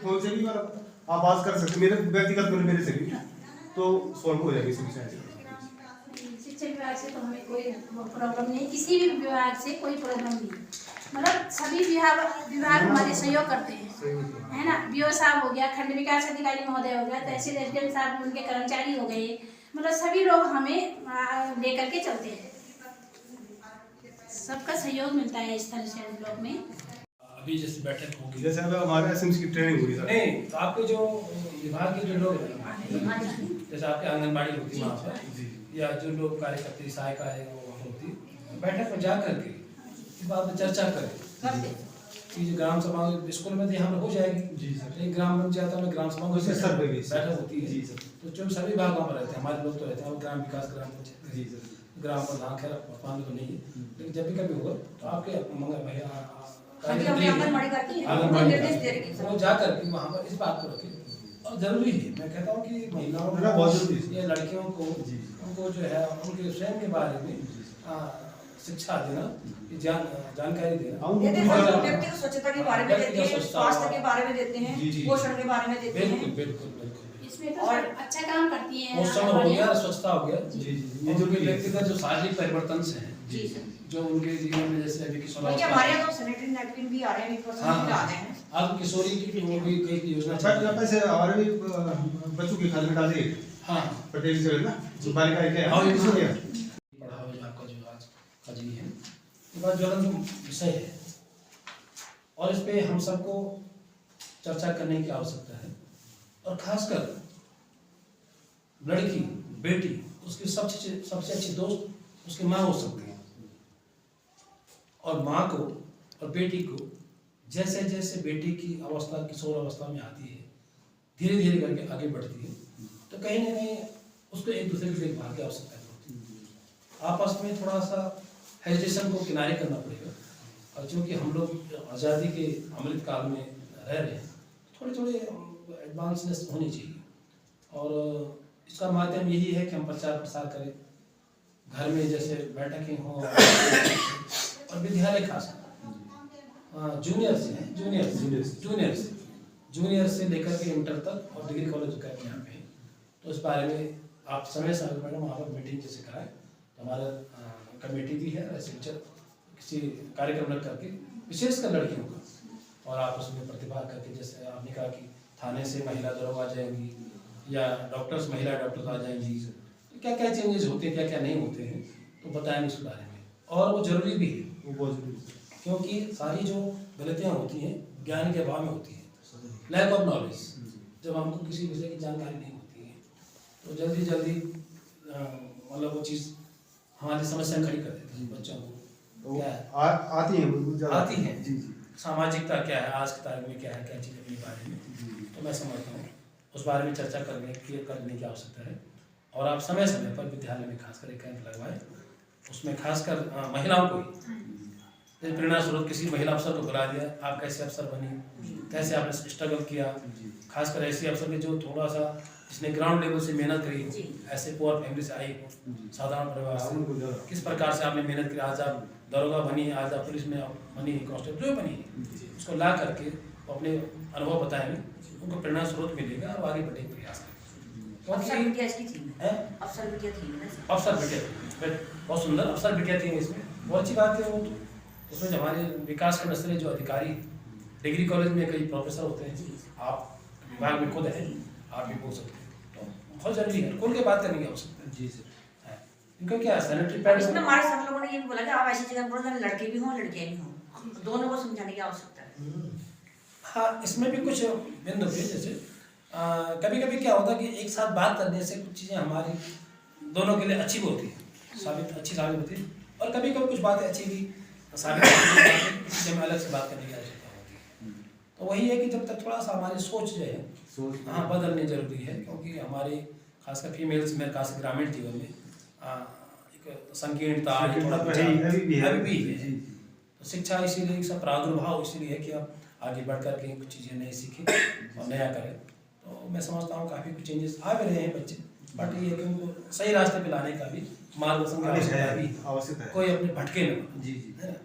Phone से भी आप बात कर सकते, मेरे व्यक्तिगत मेरे से भी तो सॉल्व हो जाएगी समस्या। शिक्षा विभाग से तो हमें कोई प्रॉब्लम नहीं, किसी भी विभाग से कोई प्रॉब्लम नहीं, मतलब सभी विभाग हमारे सहयोग करते हैं, है ना। बीओ साहब हो गया, खंड विकास अधिकारी महोदय हो गया, तहसील एसडीएम साहब उनके कर्मचारी हो गए, मतलब सभी लोग हमें लेकर के चलते हैं, सबका सहयोग मिलता है इस तरह से ब्लॉक में। अभी जैसे बैठक होगी, जैसे अब हमारे एसएमसी की ट्रेनिंग हुई सर, नहीं तो आपके जो विभाग के जो लोग हैं, जैसे आपके आंगनबाड़ी होती है वहाँ पर, या जो लोग कार्य करते सहायिका है वो होती, बैठक में जा करके इस बात पर चर्चा करें कि जो ग्राम सभा स्कूल में तो यहाँ पर हो जाएगी जी सर, एक ग्राम पंचायत में ग्राम सभा सर पे भी बैठक होती है जी सर, तो जो सभी विभाग वहाँ पर रहते हैं, हमारे लोग तो रहते हैं, और ग्राम विकास ग्राम पंचायत जी सर, ग्राम प्रधान खैर वर्तमान में तो नहीं है, लेकिन जब भी कभी होगा तो आपके आंगनबाड़ी करती है, निर्देश दे रही है, वो जा करके वहाँ पर इस बात को रखें। और जरूरी है, मैं कहता हूँ कि महिलाओं बहुत जरूरी है, या लड़कियों को उनको जो है उनके स्वयं के बारे में शिक्षा देना, जानकारी देना, व्यक्तिगत स्वच्छता के बारे में देते हैं, स्वास्थ्य के बारे में देते हैं, पोषण के बारे में देते हैं। बिल्कुल बिल्कुल बिल्कुल, इसमें तो और अच्छा काम करती है, पोषण हो गया, स्वच्छता हो गया, जी जी, ये जो व्यक्तिगत जो शारीरिक परिवर्तन से हैं जी सर, जो उनके जीवन में जैसे अभी किशोरी, हमारे यहाँ तो सैनिटरी नैपकिन भी आ रहे हैं, भी आ रहे हैं, अब किशोरी की वो भी कई योजना पैसे हमारे भी बच्चों की खाते में डाले, हाँ प्रत्येक से ना बालिका क्या हाँ, है पढ़ाओ जो आपका जो आज का जी है ये बात ज्वलंत विषय है और इस पे हम सबको चर्चा करने की आवश्यकता है। और खासकर लड़की बेटी उसकी सबसे अच्छी दोस्त उसकी माँ हो सकती है, और माँ को और बेटी को जैसे जैसे बेटी की अवस्था किशोर अवस्था में आती है, धीरे धीरे करके आगे बढ़ती है, तो कहीं ना कहीं उसको एक दूसरे की देखभाल की आवश्यकता होती है। आपस में थोड़ा सा हेजिटेशन को किनारे करना पड़ेगा, और चूँकि हम लोग आज़ादी के अमृत काल में रह रहे हैं, थोड़े थोड़े एडवांसनेस होनी चाहिए, और इसका माध्यम यही है कि हम प्रचार प्रसार करें, घर में जैसे बैठकें हों, और विद्यालय खास जूनियर से लेकर के इंटर तक और डिग्री कॉलेज का यहाँ पे, तो इस बारे में आप समय समय मैडम वहाँ पर मीटिंग जैसे कराएं, तो हमारा कमेटी भी है शिक्षक किसी कार्यक्रम रख करके विशेषकर लड़कियों का, और आप उसमें प्रतिभाग करके, जैसे आपने कहा कि थाने से महिला दरोगा आ जाएंगी या डॉक्टर्स महिला डॉक्टर्स आ जाएंगी, तो क्या क्या चेंजेस होते हैं, क्या क्या नहीं होते हैं, तो बताएंगे उस बारे में। और वो जरूरी भी है, वो बहुत जरूरी है, क्योंकि सारी जो गलतियाँ होती हैं ज्ञान के अभाव में होती हैं, लैक ऑफ नॉलेज, जब हमको किसी विषय की जानकारी नहीं होती है तो जल्दी जल्दी मतलब वो चीज़ हमारी समस्या खड़ी कर देती है। बच्चों को क्या है आती हैं जी जी, सामाजिकता क्या है, आज की तारीख में क्या है, क्या चीज़ अपने बारे में, तो मैं समझता हूँ उस बारे में चर्चा करने की आवश्यकता है। और आप समय समय पर विद्यालय में खासकर एक कैंप लगवाएं, उसमें खासकर महिलाओं को ही प्रेरणा स्रोत किसी महिला अफसर को बुला दिया, आप कैसे अफसर बनी, कैसे आपने स्ट्रगल किया, खासकर ऐसे अफसर के जो थोड़ा सा जिसने ग्राउंड लेवल से मेहनत करी हो, ऐसे पुअर फैमिली से आई हो, साधारण परिवार से, किस प्रकार से आपने मेहनत की, आज आप दरोगा बनी, आज आप पुलिस में बनी, कांस्टेबल जो बनी, उसको ला करके अपने अनुभव बताएंगे, उनको प्रेरणा स्रोत मिलेगा और आगे बढ़ने का प्रयास करेंगे। अफसर बिटिया इसकी थी, अफसर बिटिया बहुत सुंदर अफसर बिटिया थी, इसमें बहुत अच्छी बात है। वो उसमें हमारे विकास के नस्ल जो अधिकारी डिग्री कॉलेज में कई प्रोफेसर होते हैं, आप विभाग में खुद हैं, आप भी बोल सकते हैं, तो बहुत जरूरी है खोल के बात करने की आवश्यकता है। जी सर, इनको क्या सैनिटरी पैड, इसमें हमारे सब लोगों ने ये भी बोला कि आप ऐसी जगह पर लड़के भी हों लड़कियां भी हों, दोनों को समझाने की आवश्यकता है। हाँ, इसमें भी कुछ बिंदु थे, जैसे कभी कभी क्या होता है कि एक साथ बात करने से कुछ चीज़ें हमारी दोनों के लिए अच्छी भी होती है, अच्छी साबित होती है, और कभी कभी कुछ बातें अच्छी भी साबित होती है, किसी से अलग से बात करने की आवश्यकता होती है। तो वही है कि जब तक थोड़ा सा हमारी सोच जो है हाँ बदलनी जरूरी है, क्योंकि हमारे खासकर फीमेल्स में खास ग्रामीण जीवन में एक संकीर्णता अभी भी है, तो शिक्षा इसीलिए सब प्रादुर्भाव इसीलिए है कि आप आगे बढ़ कर के कुछ चीज़ें नई सीखें और नया करें। तो मैं समझता हूँ काफ़ी कुछ चेंजेस आ भी रहे हैं बच्चे, बट ये कि उनको सही रास्ते पे लाने का भी मार्गदर्शन की आवश्यकता है, कोई अपने भटके न। जी, है ना।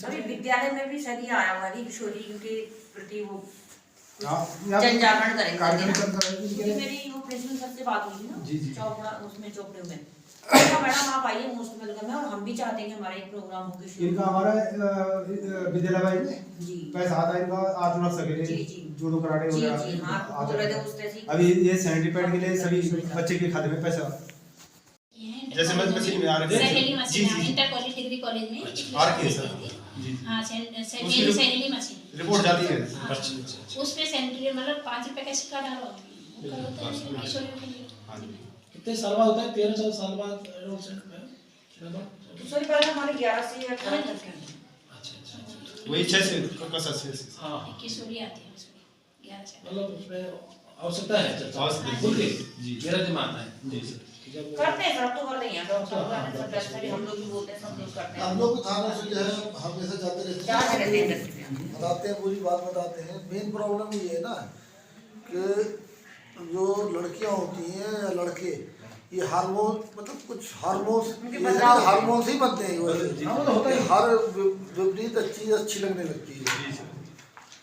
अभी विद्यालय में भी शायद ये आया हुआ है किशोरी के प्रति वो हाँ, यहाँ पे जन जागरण करेंगे कार्यक्रम ना। चलता है क्योंकि इनके। मेरी वो प्रिंसिपल सर से बात हुई थी ना जी, जी। चौपड़ा उसमें चोपड़े में कहा, मैडम आप आइए मोस्ट वेलकम है और हम भी चाहते हैं कि हमारा एक प्रोग्राम हो के इनका हमारा विद्यालय में जी पैसा आता है इनका आर्ट वर्क के लिए, जी, जी। जूडो कराटे जी वगैरह जी हाँ आता बोल रहे थे है। उस तरह से अभी ये सैनिटरी पैड के लिए सभी बच्चे के खाते में पैसा जैसे मशीन में आ रहे थे। सहेली जी, मशीन जी, जी। इंटर कॉलेज डिग्री कॉलेज में आ रखी है सर। जी। हाँ उसकी सहेली मशीन रिपोर्ट जाती है। हाँ, उस पे सैनिटरी मतलब 5 रुपए का सिक्का डालो वो कर होता है किशोरियों के लिए। हाँ जी। कितने साल बाद होता है? 13 साल बाद एडोलसेंट में? किशोरी पहले हमारे 11 से 18 तक है। अच्छा अच्छा अच्छा। वही 6 से कसर से। हाँ हाँ। किशोरी आती है उसमें 11 से। मतलब उसमें आवश्यकता है चर्चा आवश्यकता है। खुल के जी। मेरा दिमाग है जी सर जब करते हैं सब तो करते हैं सब वैसे भी हम लोग भी बोलते हैं सब लोग करते हैं हम लोग थाने से जो है हमेशा जाते रहते जाते रहते हैं हैं, इंडस्ट्री में। बताते हैं, पूरी बात बताते हैं। मेन प्रॉब्लम ये है ना कि जो लड़कियां होती हैं या लड़के ये हार्मोन मतलब कुछ हार्मोन उनके बदलाव होते हैं। हार्मोन से ही बनते हैं ये। हाँ, वो तो होता ही है। हर विपरीत चीज अच्छी लगने लगती है। जी सर।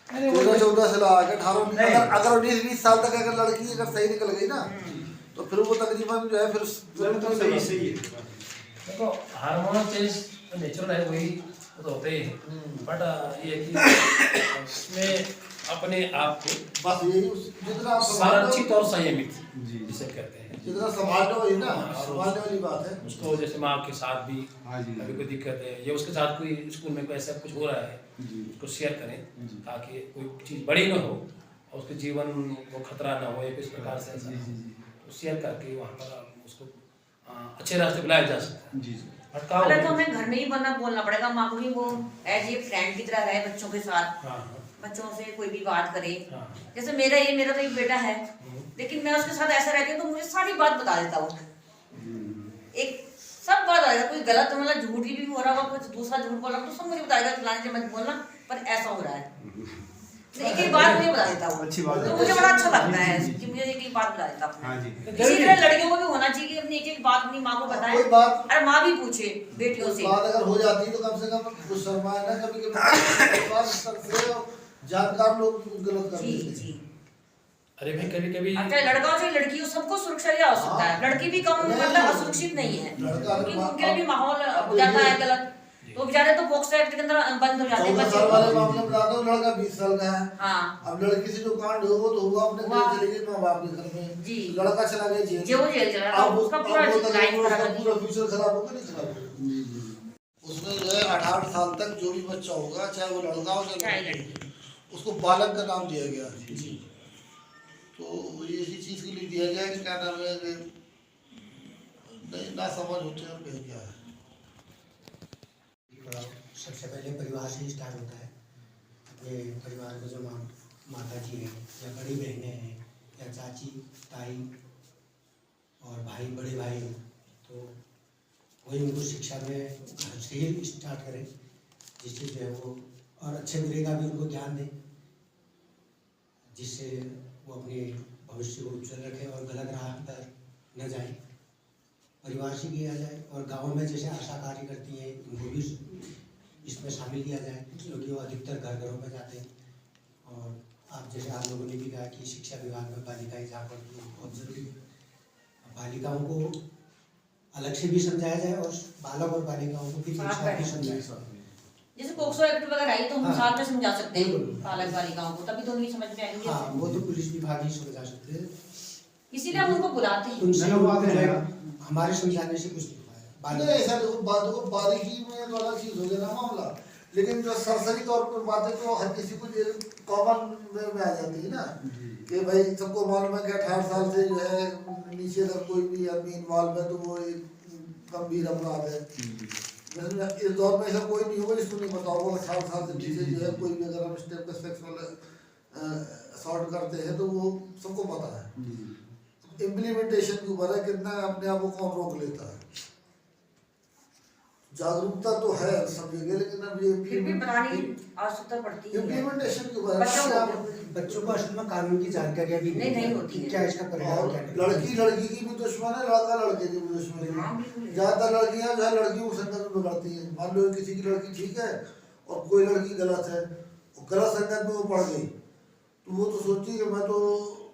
13-14 से लगा के 18 अगर 19-20 साल तक अगर लड़की अगर सही निकल गई ना तो फिर वो तकरीबन जो है फिर तो सही सही है। देखो हार्मोनल चेंज तो नेचुरल है वही वो तो होते ही हैं बट ये है कि उसमें अपने आप को बस यही जितना आप संरक्षित और संयमित जी। जिसे कहते हैं जितना संभालना वही ना हाँ, संभालने वाली बात है। उसको जैसे माँ के साथ भी हाँ जी। कभी कोई दिक्कत है या उसके साथ कोई स्कूल में कोई ऐसा कुछ हो रहा है जी। उसको शेयर करें जी। ताकि कोई चीज़ बड़ी ना हो और उसके जीवन को खतरा ना हो या किस प्रकार से ऐसा जी, ना जी, हो। जी। तो शेयर करके वहाँ पर आप उसको अच्छे रास्ते बुलाया जा सकता है जी सर। भटकाव पहले तो हमें घर में ही बोलना पड़ेगा माँ को भी वो एज ए फ्रेंड की तरह रहे बच्चों के साथ हाँ हाँ बच्चों से कोई भी बात करे हाँ जैसे मेरा तो एक बेटा है लेकिन मैं उसके साथ ऐसा रहती हूँ तो मुझे सारी बात बता देता वो एक सब बात आएगा कोई गलत मतलब झूठ भी हो रहा होगा कुछ दूसरा झूठ बोल रहा तो सब मुझे बताएगा फलाने से मत बोलना पर ऐसा हो रहा है एक एक बात मुझे बता देता हूँ अच्छी बात है। तो मुझे बड़ा अच्छा लगता है कि मुझे एक एक बात बता देता हूँ हाँ जी। इसी तरह लड़कियों को भी होना चाहिए कि अपनी एक एक बात अपनी माँ को बताएं कोई बात- और माँ भी पूछे बेटियों से बात अगर हो जाती है तो कम से कम कुछ शर्माए ना कभी कभी जानकार लोग गलत कर जी देते हैं। जी अरे भाई कभी कभी अब चाहे लड़का हो चाहे लड़की हो सबको सुरक्षा की आवश्यकता है लड़की भी कम नहीं, मतलब असुरक्षित नहीं है लड़का क्योंकि अब- उनके लिए भी माहौल अब हो जाता है ये- गलत तो बेचारे तो पॉक्सो एक्ट के अंदर बंद हो जाते हैं 14 बच्चे साल वाले को। मामले में बताता हूँ लड़का 20 साल का है। हाँ अब लड़की से जो कांड हो वो तो हुआ अपने हुआ। घर चले गए माँ बाप के घर में जी। लड़का चला गया जेल जो जेल चला गया, अब उसका पूरा अब वो लाइफ तकरीबन खराब उसका हो गई। पूरा फ्यूचर खराब होगा नहीं खराब होगा। उसमें जो है 18 साल तक जो भी बच्चा होगा चाहे वो लड़का हो चाहे चाहे लड़की उसको बालक का नाम दिया गया है। तो ये इसी चीज के लिए दिया गया है कि क्या नाम है कि नहीं ना समझ होते हैं कहीं क्या है। सबसे पहले परिवार से ही स्टार्ट होता है। अपने परिवार को जो माता जी हैं या बड़ी बहनें हैं या चाची ताई और भाई बड़े भाई हैं तो वही उनको शिक्षा में घर से ही स्टार्ट करें जिससे जो है वो और अच्छे बुरे का भी उनको ज्ञान दें जिससे वो अपने भविष्य को उज्जवल रखें और गलत राह पर न जाएं। परिवार से किया जाए और गाँव में जैसे आशा कार्य करती हैं उनको भी इसमें शामिल किया जाए क्योंकि वो अधिकतर घर घरों में जाते हैं। और आप जैसे आप लोगों ने भी कहा कि शिक्षा विभाग में बालिकाएं जागरूक बहुत ज़रूरी है। बालिकाओं को अलग से भी समझाया जाए और बालक और बालिकाओं को फिर एक साथ भी समझाया। जैसे पोक्सो एक्ट वगैरह आई तो हम हाँ। साथ में समझा सकते हैं बिल्कुल। बालक बालिकाओं को तभी तो उन्हें समझ में आएंगे हाँ वो तो पुलिस विभाग ही समझा सकते हैं। इसीलिए हम उनको बुलाते हैं उनसे नहीं, वो बात है। हमारे समझाने से कुछ नहीं नहीं होगा। ऐसा देखो बातों को बारीकी में तो अलग चीज हो गया ना मामला लेकिन जो सरसरी तौर पर बातें तो हर किसी को कॉमन में आ जाती है ना कि भाई सबको मालूम है कि 18 साल से जो है नीचे अगर कोई भी आदमी इन्वॉल्व है तो वो एक गंभीर अपराध है। इस दौर में ऐसा कोई नहीं होगा जिसको नहीं पता होगा 18 साल से नीचे जो है कोई भी अगर हम स्टेप का सेक्सुअल असॉल्ट करते हैं तो वो सबको पता है। इम्प्लीमेंटेशन के ऊपर है कितना अपने आप को कौन रोक लेता है। जागरूकता तो है सब जगह लेकिन अब ये फिर भी बनाने की आवश्यकता पड़ती है इम्प्लीमेंटेशन के ऊपर बच्चों है। को बच्चों को असल में कानून की जानकारी अभी नहीं होती कि है। क्या इसका परिणाम और क्या है। लड़की लड़की की भी दुश्मन है लड़का लड़के की भी दुश्मन हाँ, है। बिल्कुल। ज्यादातर लड़कियां जो है लड़कियों को संगत में बिगड़ती हैं। मान लो किसी की लड़की ठीक है और कोई लड़की गलत है गलत संगत में वो पड़ गई तो वो तो सोचती कि मैं तो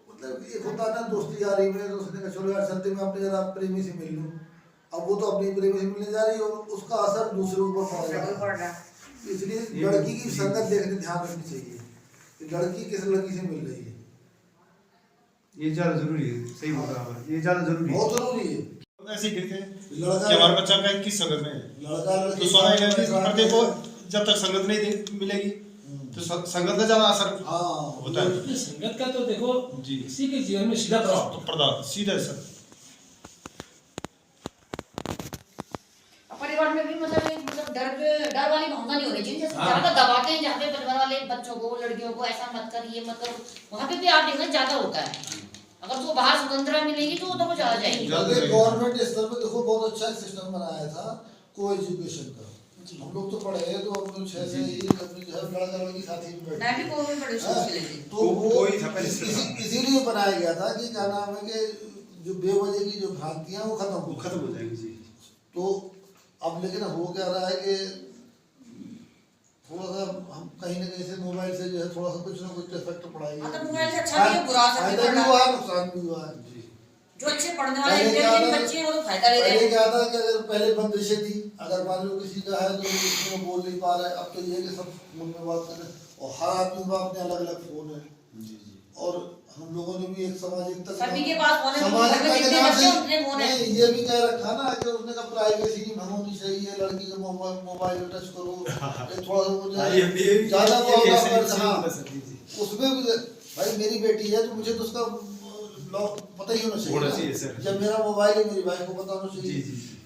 मतलब एक होता है ना दोस्ती यारी में, तो उसने कहा चलो यार चलते मैं अपने जरा प्रेमी से मिल लूँ। अब वो तो अपनी प्रेमी से मिलने जा रही है और उसका असर दूसरे ऊपर पड़ रहा है। इसलिए लड़की की संगत देखने ध्यान रखनी चाहिए कि लड़की किस लड़की से मिल रही है। ये ज्यादा जरूरी है, सही बोल रहा है, ये ज्यादा जरूरी है, बहुत जरूरी है। ऐसे ही कहते हैं लड़का कि हमारा बच्चा का किस संगत में है, लड़का तो लड़की सोना है कि प्रत्येक को जब तक संगत नहीं मिलेगी तो संगत का ज्यादा असर हाँ होता है। संगत का तो देखो जी। किसी के जीवन में सीधा प्रभाव प्रदान सीधा सर। परिवार में भी मतलब एक मतलब डर वाली भावना नहीं होनी चाहिए। जैसे ज्यादा दबाते हैं जहाँ पे परिवार वाले बच्चों को लड़कियों को ऐसा मत कर ये मत करो, वहाँ पे भी आप देखना ज्यादा होता है। अगर तो बाहर स्वतंत्रता मिलेगी तो वो तो ज्यादा जाएगी। गवर्नमेंट स्तर पे देखो बहुत अच्छा सिस्टम बनाया था को एजुकेशन का। हम लोग तो पढ़े हैं तो हम लोग 6 से ही लड़का लड़की साथ ही में मैं भी गवर्नमेंट बड़े स्कूल से लेती तो वो इसीलिए बनाया गया था कि क्या नाम है कि जो बेवजह की जो भ्रांतियां वो खत्म हो जाएगी जी। तो अब लेकिन हो क्या रहा है कि थोड़ा सा हम कहीं ना कहीं से मोबाइल से जो है थोड़ा सा कुछ ना कुछ इफेक्ट पड़ा ही है। तो मोबाइल से अच्छा भी है बुरा असर भी फायदा पड़ भी रहा हुआ है। है नुकसान भी हुआ है। जो अच्छे पढ़ने वाले इंटेलिजेंट बच्चे हैं वो तो फायदा ले रहे पहले हैं। क्या था कि अगर पहले बंदिशें थी, अगर मान लो किसी का है तो उसमें बोल नहीं पा रहा है, अब तो ये है कि सब फोन में बात कर रहे हैं और हर आदमी के पास अपने अलग अलग फोन है। और हम लोगों ने भी एक सामाजिकता सभी के पास फोन है, सामाजिकता के जितने नाम बच्चे से उतने फोन है। नहीं, ये भी कह रखा ना कि उसने कहा प्राइवेसी की भंग होनी चाहिए, लड़की के मोबाइल में टच करो, ये थोड़ा सा मुझे ज्यादा उसमें भी भाई मेरी बेटी है तो मुझे तो उसका पता ही होना चाहिए। जब मेरा मोबाइल है मेरी वाइफ को पता होना चाहिए।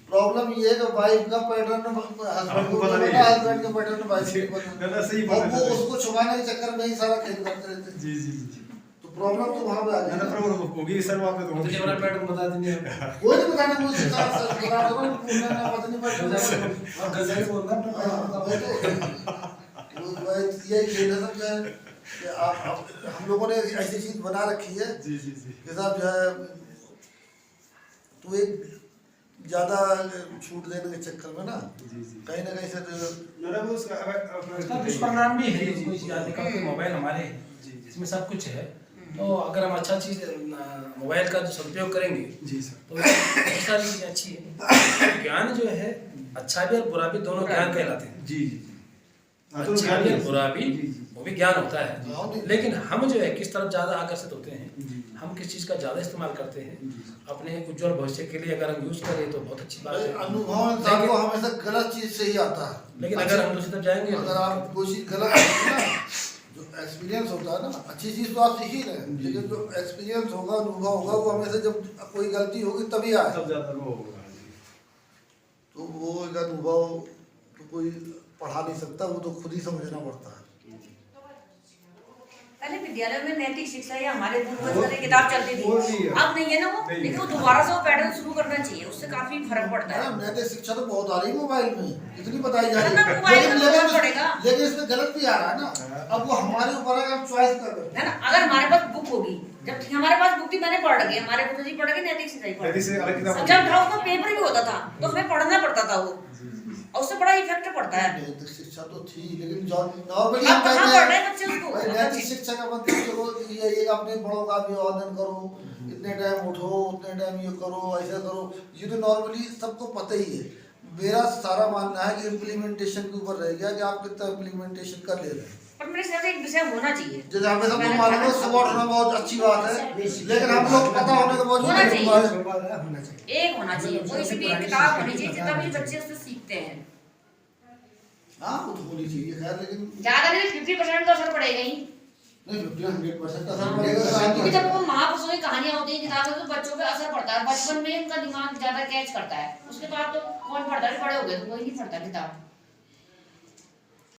प्रॉब्लम ये है कि वाइफ का पैटर्न हस्बैंड को पता नहीं, हस्बैंड का पैटर्न वाइफ को पता सही नहीं, और वो उसको छुपाने के चक्कर में ही सारा खेल करते रहते हैं। जी जी। तो प्रॉब्लम तो वहां पे आ ना गई। प्रॉब्लम होगी सर, वहाँ पे तो मुझे हमारा पैटर्न बता देंगे कोई नहीं बताने मुझे बता दो ना पता नहीं पड़ता। और गजल बोलना यही खेल है सब जो है कि आप हम लोगों ने ऐसी चीज बना रखी है जी जी जी। कि साहब जो है तो एक ज्यादा छूट देने के चक्कर में ना कहीं ना कहीं से इसका दुष्परिणाम भी है। कोई चीज आजकल के मोबाइल हमारे इसमें सब कुछ है, तो अगर हम अच्छा चीज मोबाइल का जो सदुपयोग करेंगे जी सर, तो बहुत सारी चीजें अच्छी है। ज्ञान जो है अच्छा भी और बुरा भी दोनों ज्ञान कहलाते हैं। जी जी। अच्छा भी और बुरा भी वो भी ज्ञान होता है, लेकिन हम जो है किस तरफ ज्यादा आकर्षित होते हैं, हम किस चीज का ज्यादा इस्तेमाल करते हैं अपने उज्जवल भविष्य के लिए। अगर हम यूज करें तो बहुत अच्छी बात है। अनुभव इंसान को हमेशा गलत चीज से ही आता है, लेकिन अगर हम दूसरी तरफ जाएंगे अगर आप कोई चीज गलत करते हैं ना, जो एक्सपीरियंस होता है ना, अच्छी चीज तो आप सीख ही रहे हैं, लेकिन जो एक्सपीरियंस होगा अनुभव होगा वो हमेशा जब कोई गलती होगी तभी आए। तब ज्यादा वो होगा। तो वो एक अनुभव तो कोई पढ़ा नहीं सकता, वो तो खुद ही समझना पड़ता है। पहले विद्यालय में नैतिक शिक्षा या हमारे पूर्वज की किताब चलती थी, वो नहीं है। अब नहीं है ना वो, लेकिन वो दोबारा से वो पैटर्न शुरू करना चाहिए, उससे काफी फर्क पड़ता है। नैतिक शिक्षा तो बहुत आ रही है मोबाइल में, इतनी बताई जा रही ना, है, मोबाइल में तो बहुत पड़ेगा। लेकिन इसमें गलत भी आ रहा है ना। अब वो हमारे ऊपर है, हम चॉइस कर रहे है ना। अगर हमारे पास बुक होगी, जब हमारे पास बुक थी मैंने पढ़ रखी, हमारे पिताजी पढ़ के नैतिक शिक्षा पढ़ नैतिक से अलग किताब जब था उसका पेपर भी होता था तो हमें पढ़ना पड़ता था वो, और उससे बड़ा इफेक्ट पड़ता है। नैतिक शिक्षा तो थी, लेकिन नॉर्मली अब कहाँ पढ़ रहे हैं बच्चे उसको? भाई नैतिक शिक्षा का मतलब चलो ये एक अपने बड़ों का अभिवादन करो, इतने टाइम उठो, उतने टाइम ये करो, ऐसा करो, ये तो नॉर्मली सबको पता ही है। मेरा सारा मानना है कि इम्प्लीमेंटेशन के ऊपर रह गया कि आप कितना इम्प्लीमेंटेशन कर ले रहे हैं। पर मेरे हिसाब से एक विषय होना चाहिए। जैसे हमें सबको मालूम है सुबह उठना बहुत अच्छी बात है, लेकिन हम लोग पता होने के बाद होना चाहिए। होना चाहिए। एक होना चाहिए, कोई सी भी एक किताब होनी चाहिए जितना भी बच्चे उससे सीखते हैं। हाँ वो तो होनी चाहिए खैर, लेकिन ज्यादा नहीं 50% तो असर पड़ेगा ही। नहीं 100% असर पड़ेगा। क्योंकि जब वो महापुरुषों की कहानियां होती हैं किताबें तो बच्चों पे असर पड़ता है, बचपन में उनका दिमाग ज्यादा कैच करता है, उसके बाद तो कौन पढ़ता है, बड़े हो गए तो कोई नहीं पढ़ता किताब।